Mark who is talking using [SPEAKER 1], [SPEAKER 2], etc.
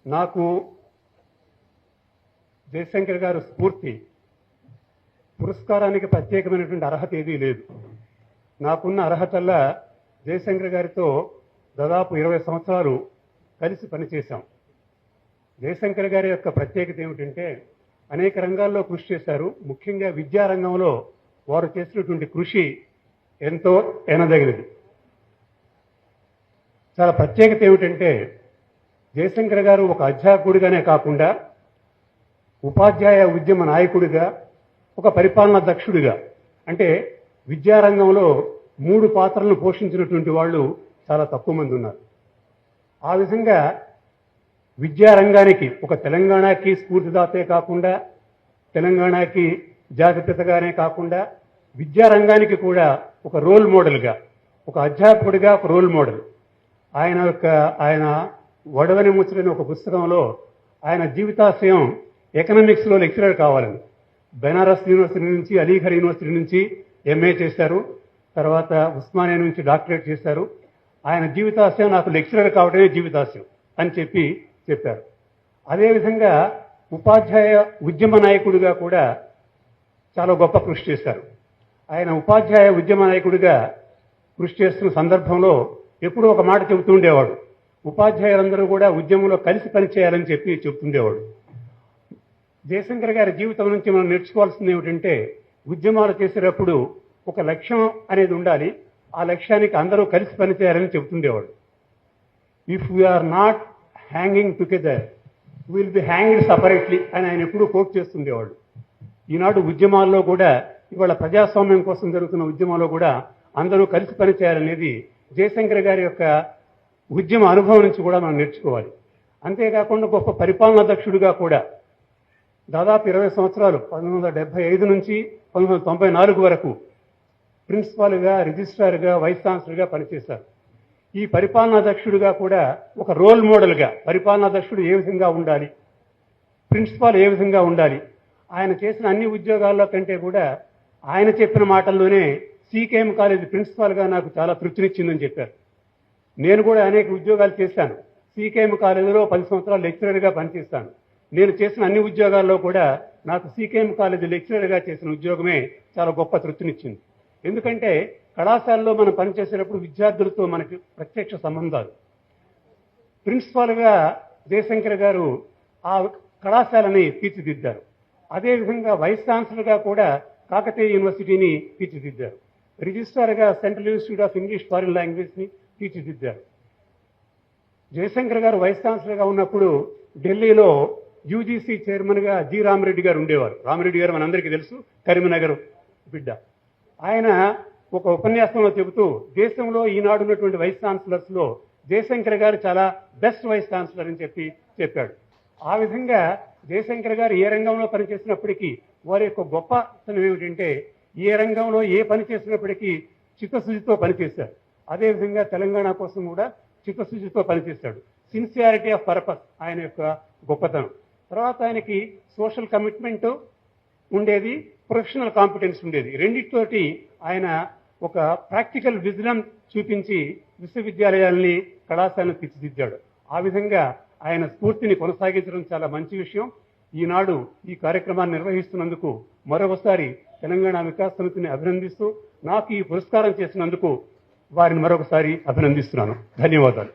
[SPEAKER 1] నాకు జయశంకర్ గారు స్ఫూర్తి పురస్కారానికి ప్రత్యేకమైనటువంటి అర్హత ఏదీ లేదు. నాకున్న అర్హతల్లా జయశంకర్ గారితో దాదాపు 20 సంవత్సరాలు కలిసి పనిచేశాం. జయశంకర్ గారి యొక్క ప్రత్యేకత ఏమిటంటే అనేక రంగాల్లో కృషి చేశారు. ముఖ్యంగా విద్యారంగంలో వారు చేసినటువంటి కృషి ఎంతో ఎనదగినది. చాలా ప్రత్యేకత ఏమిటంటే జయశంకర్ గారు ఒక అధ్యాపకుడిగానే కాకుండా ఉపాధ్యాయ ఉద్యమ నాయకుడిగా, ఒక పరిపాలనా దక్షుడిగా, అంటే విద్యారంగంలో 3 పాత్రలను పోషించినటువంటి వాళ్ళు చాలా తక్కువ మంది ఉన్నారు. ఆ విధంగా విద్యారంగానికి ఒక తెలంగాణకి స్ఫూర్తిదాతే కాకుండా, తెలంగాణకి జాతిపితగానే కాకుండా, విద్యారంగానికి కూడా ఒక రోల్ మోడల్గా, ఒక అధ్యాపకుడిగా ఒక రోల్ మోడల్. ఆయన వడవని ముచ్చటని ఒక పుస్తకంలో ఆయన జీవితాశయం ఎకనామిక్స్లో లెక్చరర్ కావాలని, బెనారస్ యూనివర్సిటీ నుంచి, అలీఘర్ యూనివర్సిటీ నుంచి ఎంఏ చేశారు. తర్వాత ఉస్మానియా నుంచి డాక్టరేట్ చేశారు. ఆయన జీవితాశయం నాకు లెక్చరర్ కావడమే జీవితాశయం అని చెప్పారు. అదేవిధంగా ఉపాధ్యాయ ఉద్యమ నాయకుడిగా కూడా చాలా గొప్ప కృషి చేశారు. ఆయన ఉపాధ్యాయ ఉద్యమ నాయకుడిగా కృషి చేస్తున్న సందర్భంలో ఎప్పుడూ ఒక మాట చెబుతుండేవాడు. ఉపాధ్యాయులందరూ కూడా ఉద్యమంలో కలిసి పనిచేయాలని చెబుతుండేవాడు. జయశంకర్ గారి జీవితం నుంచి మనం నేర్చుకోవాల్సింది ఏమిటంటే ఉద్యమాలు చేసేటప్పుడు ఒక లక్ష్యం అనేది ఉండాలి. ఆ లక్ష్యానికి అందరూ కలిసి పనిచేయాలని చెబుతుండేవాడు. If we are not hanging together will be hanged separately అని ఆయన ఎప్పుడూ కోట్ చేస్తుండేవాడు. ఈనాడు ఉద్యమాల్లో కూడా, ఇవాళ ప్రజాస్వామ్యం కోసం జరుగుతున్న ఉద్యమాల్లో కూడా అందరూ కలిసి పనిచేయాలనేది జయశంకర్ గారి యొక్క ఉద్యమ అనుభవం నుంచి కూడా మనం నేర్చుకోవాలి. అంతేకాకుండా గొప్ప పరిపాలనా దక్షుడిగా కూడా దాదాపు 20 సంవత్సరాలు 1975 నుంచి 1994 వరకు ప్రిన్సిపాల్గా, రిజిస్ట్రార్గా, వైస్ ఛాన్సలర్గా పనిచేశారు. ఈ పరిపాలనా దక్షుడిగా కూడా ఒక రోల్ మోడల్గా, పరిపాలనా దక్షుడు ఏ విధంగా ఉండాలి, ప్రిన్సిపాల్ ఏ విధంగా ఉండాలి, ఆయన చేసిన అన్ని ఉద్యోగాల్లో కంటే కూడా ఆయన చెప్పిన మాటల్లోనే సీకేఎం కాలేజీ ప్రిన్సిపాల్గా నాకు చాలా తృప్తినిచ్చిందని చెప్పారు. నేను కూడా అనేక ఉద్యోగాలు చేశాను. సీకేఎం కాలేజీలో 10 సంవత్సరాలు లెక్చరర్గా పనిచేస్తాను. నేను చేసిన అన్ని ఉద్యోగాల్లో కూడా నాకు సీకేఎం కాలేజీ లెక్చరర్గా చేసిన ఉద్యోగమే చాలా గొప్ప తృప్తినిచ్చింది. ఎందుకంటే కళాశాలలో మనం పనిచేసేటప్పుడు విద్యార్థులతో మనకి ప్రత్యక్ష సంబంధాలు. ప్రిన్సిపాల్గా జయశంకర్ గారు ఆ కళాశాలని తీర్చిదిద్దారు. అదేవిధంగా వైస్ ఛాన్సలర్గా కూడా కాకతీయ యూనివర్సిటీని తీర్చిదిద్దారు. రిజిస్ట్రార్గా central institute of English foreign లాంగ్వేజ్ని తీర్చిదిద్దారు. జయశంకర్ గారు వైస్ ఛాన్సలర్గా ఉన్నప్పుడు ఢిల్లీలో యూజీసీ చైర్మన్గా జి రామిరెడ్డి గారు ఉండేవారు. రామిరెడ్డి గారు మనందరికీ తెలుసు, కరీంనగర్ బిడ్డ. ఆయన ఒక ఉపన్యాసంలో చెబుతూ దేశంలో ఈనాడు ఉన్నటువంటి వైస్ ఛాన్సలర్స్లో జయశంకర్ గారు చాలా బెస్ట్ వైస్ ఛాన్సలర్ అని చెప్పాడు. ఆ విధంగా జయశంకర్ గారు ఏ రంగంలో పనిచేసినప్పటికీ వారి యొక్క గొప్పతనం ఏమిటంటే ఏ రంగంలో ఏ పని చేసినప్పటికీ చిత్తశుద్ధితో పనిచేశారు. అదేవిధంగా తెలంగాణ కోసం కూడా చిత్తశుద్ధితో పనిచేశాడు. సిన్సియారిటీ ఆఫ్ పర్పస్ ఆయన యొక్క గొప్పతనం. తర్వాత ఆయనకి సోషల్ కమిట్మెంట్ ఉండేది, ప్రొఫెషనల్ కాంపిటెన్స్ ఉండేది. రెండింటితోటి ఆయన ఒక ప్రాక్టికల్ విజన్ చూపించి విశ్వవిద్యాలయాల్ని, కళాశాలను తీర్చిదిద్దాడు. ఆ విధంగా ఆయన స్ఫూర్తిని కొనసాగించడం చాలా మంచి విషయం. ఈనాడు ఈ కార్యక్రమాన్ని నిర్వహిస్తున్నందుకు మరొకసారి తెలంగాణ వికాస్ సమితిని అభినందిస్తూ, నాకు ఈ పురస్కారం చేసినందుకు వారిని మరొకసారి అభినందిస్తున్నాను. ధన్యవాదాలు.